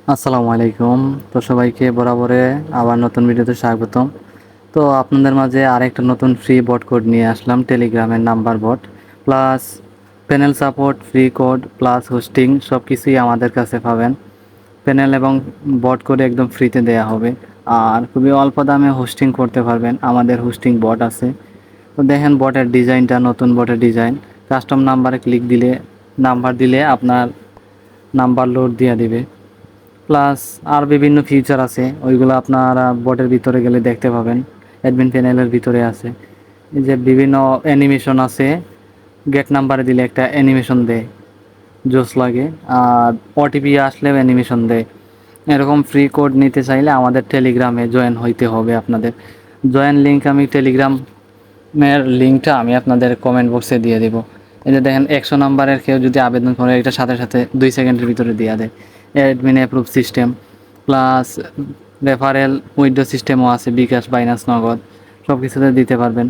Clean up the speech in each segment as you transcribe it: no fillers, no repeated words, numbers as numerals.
আসসালামু আলাইকুম। তো সবাইকে বরাবরে আবার নতুন ভিডিওতে স্বাগতম। তো আপনাদের মাঝে আরেকটা নতুন ফ্রি বট কোড নিয়ে আসলাম, টেলিগ্রামের number bot plus panel support, free code plus hosting সব কিছুই আমাদের কাছে পাবেন। প্যানেল এবং বট কোড একদম ফ্রিতে দেয়া হবে, আর খুবই অল্প দামে হোস্টিং করতে পারবেন। আমাদের হোস্টিং বট আছে। তো দেখেন বটের ডিজাইনটা, নতুন বটের ডিজাইন। কাস্টম নাম্বারে ক্লিক দিলে, নাম্বার দিলে আপনার নাম্বার লোড দিয়ে দিবে। প্লাস আর বিভিন্ন ফিচার আছে, ওইগুলো আপনারা বটের ভিতরে গেলে দেখতে পাবেন। অ্যাডমিন প্যানেলের ভিতরে আছে এই যে বিভিন্ন অ্যানিমেশন আছে। গেট নাম্বারে দিলে একটা অ্যানিমেশন দেয়, জোস লাগে। আর ওটিপি আসলেও অ্যানিমেশন দেয়। এরকম ফ্রি কোড নিতে চাইলে আমাদের টেলিগ্রামে জয়েন হইতে হবে আপনাদের। জয়েন লিঙ্ক, আমি টেলিগ্রামের লিঙ্কটা আমি আপনাদের কমেন্ট বক্সে দিয়ে দেব। এই যে দেখেন 100 নাম্বারের কেউ যদি আবেদন করে, এটা সাথে সাথে 2 সেকেন্ডের ভিতরে দিয়ে দেয়। Admin approve system plus referral withdraw সিস্টেমও আছে, বিকাশ, বাইনান্স, নগদ সব কিছুতে দিতে পারবেন।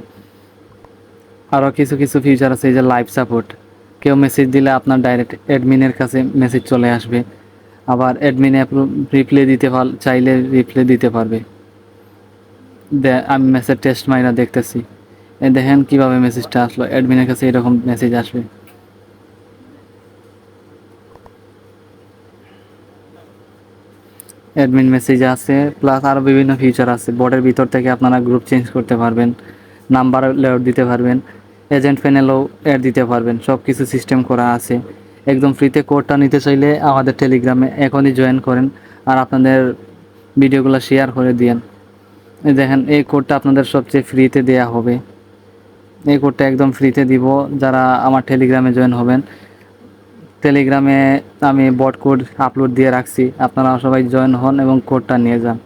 আরও কিছু কিছু ফিচার আছে, এই যে লাইভ সাপোর্ট। কেউ মেসেজ দিলে আপনার ডাইরেক্ট অ্যাডমিনের কাছে মেসেজ চলে আসবে। আবার অ্যাডমিন অ্যাপ্রুভ রিপ্লে দিতে চাইলে রিপ্লে দিতে পারবে। আমি মেসেজ টেস্ট মাইরা দেখতেছি, দেখেন কিভাবে মেসেজটা আসলো। অ্যাডমিনের কাছে এরকম মেসেজ আসবে। অ্যাডমিন মেসেজ আছে, প্লাস আরও বিভিন্ন ফিচার আছে। বোর্ডের ভিতর থেকে আপনারা গ্রুপ চেঞ্জ করতে পারবেন, নাম্বার লেআউট দিতে পারবেন, এজেন্ট প্যানেলও অ্যাড দিতে পারবেন। সব কিছু সিস্টেম করা আছে একদম ফ্রিতে। কোডটা নিতে চাইলে আমাদের টেলিগ্রামে এখনই জয়েন করেন, আর আপনাদের ভিডিওগুলো শেয়ার করে দিয়েন। এই দেখেন, এই কোডটা আপনাদের সবচেয়ে ফ্রিতে দেয়া হবে। এই কোডটা একদম ফ্রিতে দিব যারা আমার টেলিগ্রামে জয়েন হবেন। টেলিগ্রামে আমি বট কোড আপলোড দিয়ে রাখছি, আপনারা সবাই জয়েন হন এবং কোডটা নিয়ে যান।